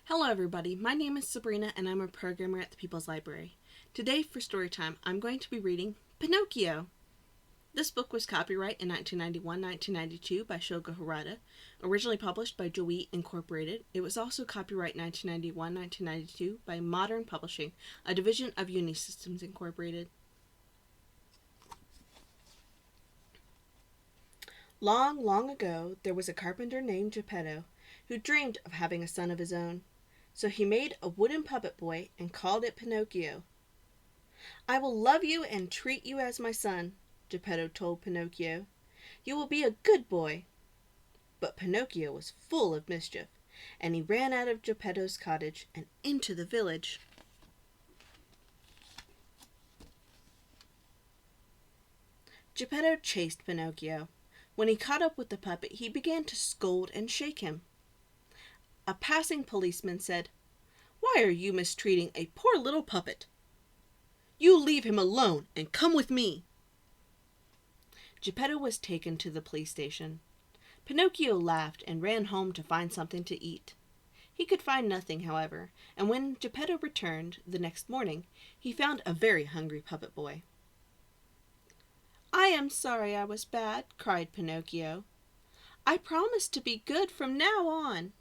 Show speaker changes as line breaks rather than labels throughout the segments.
Hello everybody, my name is Sabrena and I'm a programmer at the People's Library. Today for Storytime, I'm going to be reading Pinocchio. This book was copyright in 1991-1992 by Shogo Harada, originally published by Joey Incorporated. It was also copyright 1991-1992 by Modern Publishing, a division of Unisystems Incorporated. Long, long ago, there was a carpenter named Geppetto who dreamed of having a son of his own. So he made a wooden puppet boy and called it Pinocchio. "I will love you and treat you as my son," Geppetto told Pinocchio. "You will be a good boy." But Pinocchio was full of mischief, and he ran out of Geppetto's cottage and into the village. Geppetto chased Pinocchio. When he caught up with the puppet, he began to scold and shake him. A passing policeman said, "Why are you mistreating a poor little puppet? You leave him alone and come with me." Geppetto was taken to the police station. Pinocchio laughed and ran home to find something to eat. He could find nothing, however, and when Geppetto returned the next morning, he found a very hungry puppet boy. "I am sorry I was bad," cried Pinocchio. "I promise to be good from now on."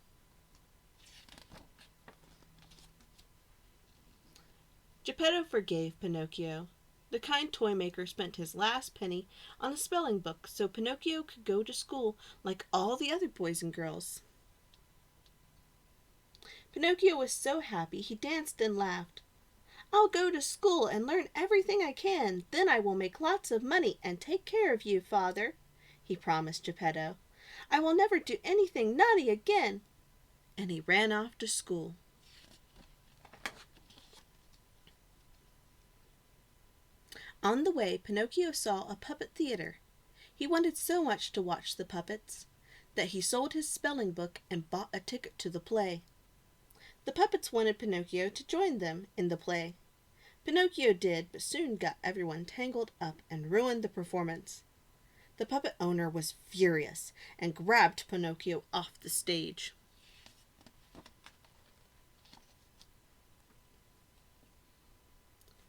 Geppetto forgave Pinocchio. The kind toy maker spent his last penny on a spelling book so Pinocchio could go to school like all the other boys and girls. Pinocchio was so happy he danced and laughed. "I'll go to school and learn everything I can. Then I will make lots of money and take care of you, Father," he promised Geppetto. "I will never do anything naughty again." And he ran off to school. On the way, Pinocchio saw a puppet theater. He wanted so much to watch the puppets that he sold his spelling book and bought a ticket to the play. The puppets wanted Pinocchio to join them in the play. Pinocchio did, but soon got everyone tangled up and ruined the performance. The puppet owner was furious and grabbed Pinocchio off the stage.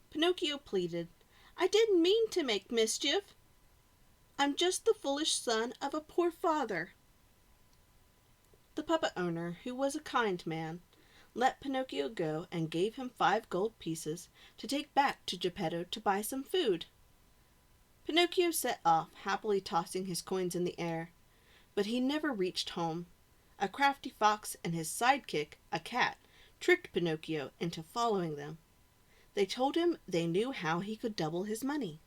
Pinocchio pleaded, "I didn't mean to make mischief. I'm just the foolish son of a poor father." The puppet owner, who was a kind man, let Pinocchio go and gave him 5 gold pieces to take back to Geppetto to buy some food. Pinocchio set off, happily tossing his coins in the air, but he never reached home. A crafty fox and his sidekick, a cat, tricked Pinocchio into following them. They told him they knew how he could double his money.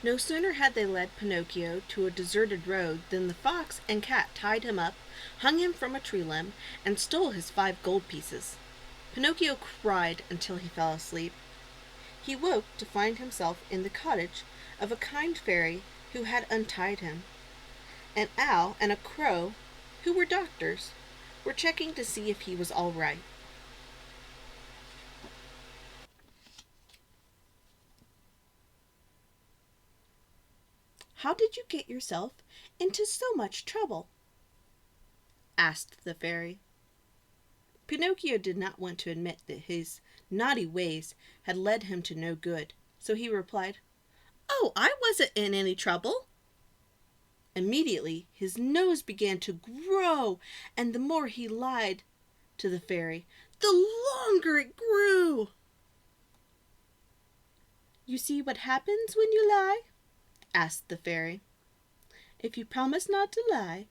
No sooner had they led Pinocchio to a deserted road than the fox and cat tied him up, hung him from a tree limb, and stole his 5 gold pieces. Pinocchio cried until he fell asleep. He woke to find himself in the cottage of a kind fairy who had untied him. An owl and a crow, who were doctors, were checking to see if he was all right. "How did you get yourself into so much trouble?" asked the fairy. Pinocchio did not want to admit that his naughty ways had led him to no good, so he replied, "Oh, I wasn't in any trouble." Immediately his nose began to grow, and the more he lied to the fairy, the longer it grew. "You see what happens when you lie?" asked the fairy. "If you promise not to lie,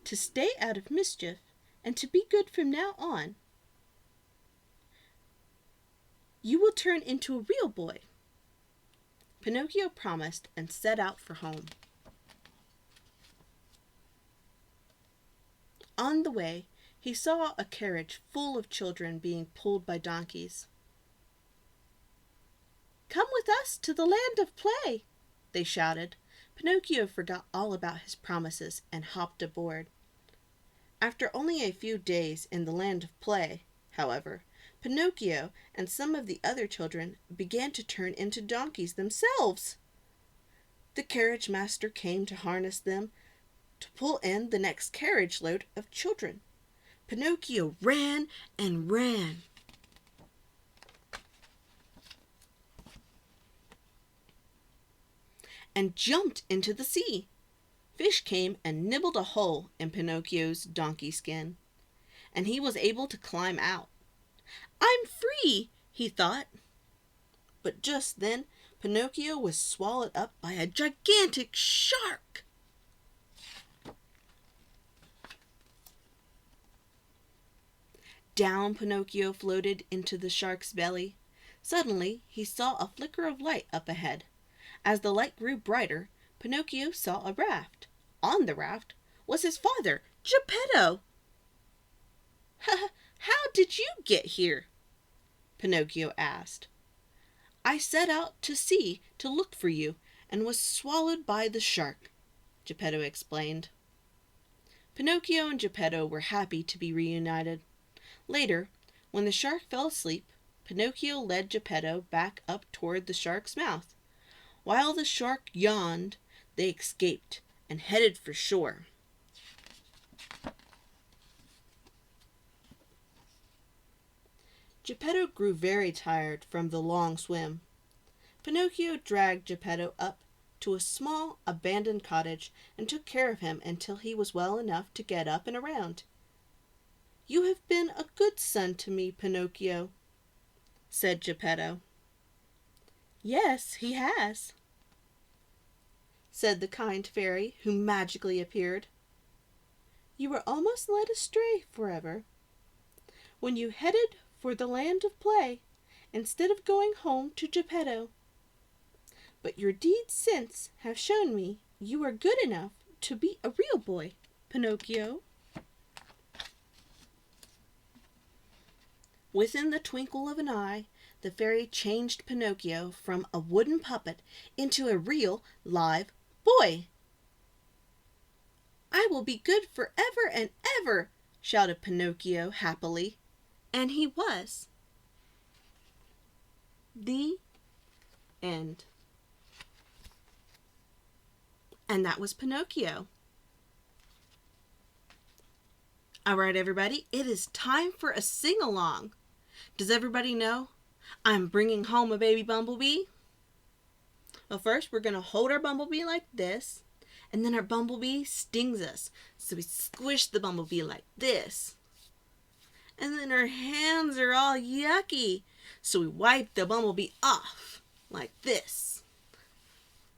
to stay out of mischief, and to be good from now on, you will turn into a real boy." Pinocchio promised and set out for home. On the way, he saw a carriage full of children being pulled by donkeys. "Come with us to the land of play," they shouted. Pinocchio forgot all about his promises and hopped aboard. After only a few days in the land of play, however, Pinocchio and some of the other children began to turn into donkeys themselves. The carriage master came to harness them to pull in the next carriage load of children. Pinocchio ran and ran. And jumped into the sea. Fish came and nibbled a hole in Pinocchio's donkey skin, and he was able to climb out. "I'm free," he thought. But just then, Pinocchio was swallowed up by a gigantic shark. Down Pinocchio floated into the shark's belly. Suddenly, he saw a flicker of light up ahead. As the light grew brighter, Pinocchio saw a raft. On the raft was his father, Geppetto. "How did you get here?" Pinocchio asked. "I set out to sea to look for you and was swallowed by the shark," Geppetto explained. Pinocchio and Geppetto were happy to be reunited. Later, when the shark fell asleep, Pinocchio led Geppetto back up toward the shark's mouth. While the shark yawned, they escaped and headed for shore. Geppetto grew very tired from the long swim. Pinocchio dragged Geppetto up to a small, abandoned cottage and took care of him until he was well enough to get up and around. "You have been a good son to me, Pinocchio," said Geppetto. "Yes, he has," said the kind fairy who magically appeared. "You were almost led astray forever when you headed for the land of play instead of going home to Geppetto. But your deeds since have shown me you are good enough to be a real boy, Pinocchio." Within the twinkle of an eye, the fairy changed Pinocchio from a wooden puppet into a real, live boy. "I will be good forever and ever," shouted Pinocchio happily. And he was. The end. And that was Pinocchio. All right, everybody, it is time for a sing-along. Does everybody know I'm bringing home a baby bumblebee? Well, first we're going to hold our bumblebee like this, and then our bumblebee stings us. So we squish the bumblebee like this. And then our hands are all yucky, so we wipe the bumblebee off like this.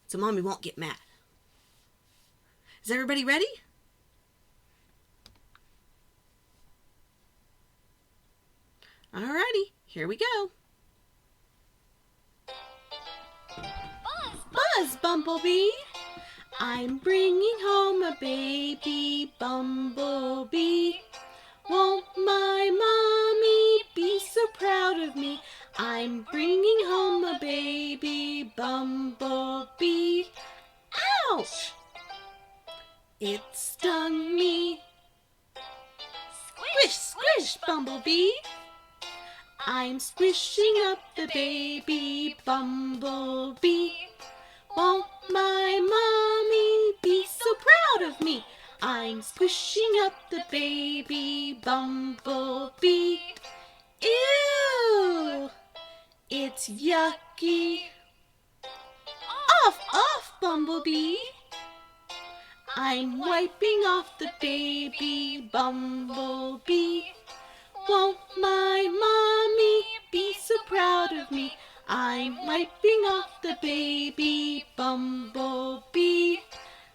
So Mommy won't get mad. Is everybody ready? Alrighty, here we go. Buzz, Bumblebee! I'm bringing home a baby bumblebee. Won't my mommy be so proud of me? I'm bringing home a baby bumblebee. Ouch! It stung me. Squish, squish, Bumblebee! I'm squishing up the baby bumblebee. Won't my mommy be so proud of me? I'm squishing up the baby bumblebee. Ew! It's yucky. Off, off, Bumblebee! I'm wiping off the baby bumblebee. Won't my mommy be so proud of me? I'm wiping off the baby bumblebee.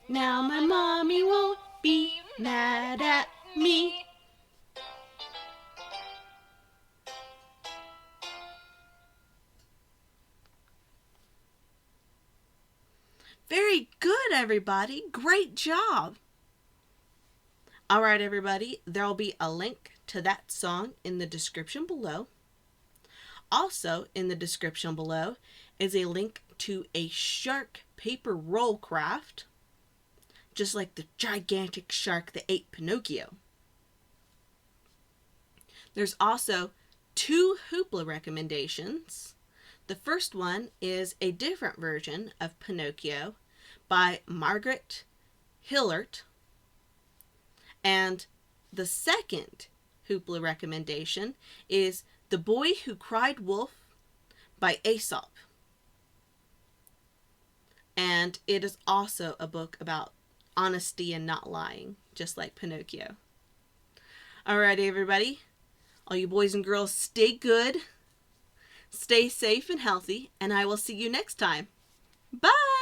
Now my mommy won't be mad at me. Very good, everybody. Great job. All right, everybody. There'll be a link to that song in the description below. Also, in the description below is a link to a shark paper roll craft, just like the gigantic shark that ate Pinocchio. There's also 2 Hoopla recommendations. The first one is a different version of Pinocchio, by Margaret Hillert. And the second Hoopla recommendation is The Boy Who Cried Wolf by Aesop. And it is also a book about honesty and not lying, just like Pinocchio. Alrighty, everybody. All you boys and girls, stay good, stay safe and healthy, and I will see you next time. Bye!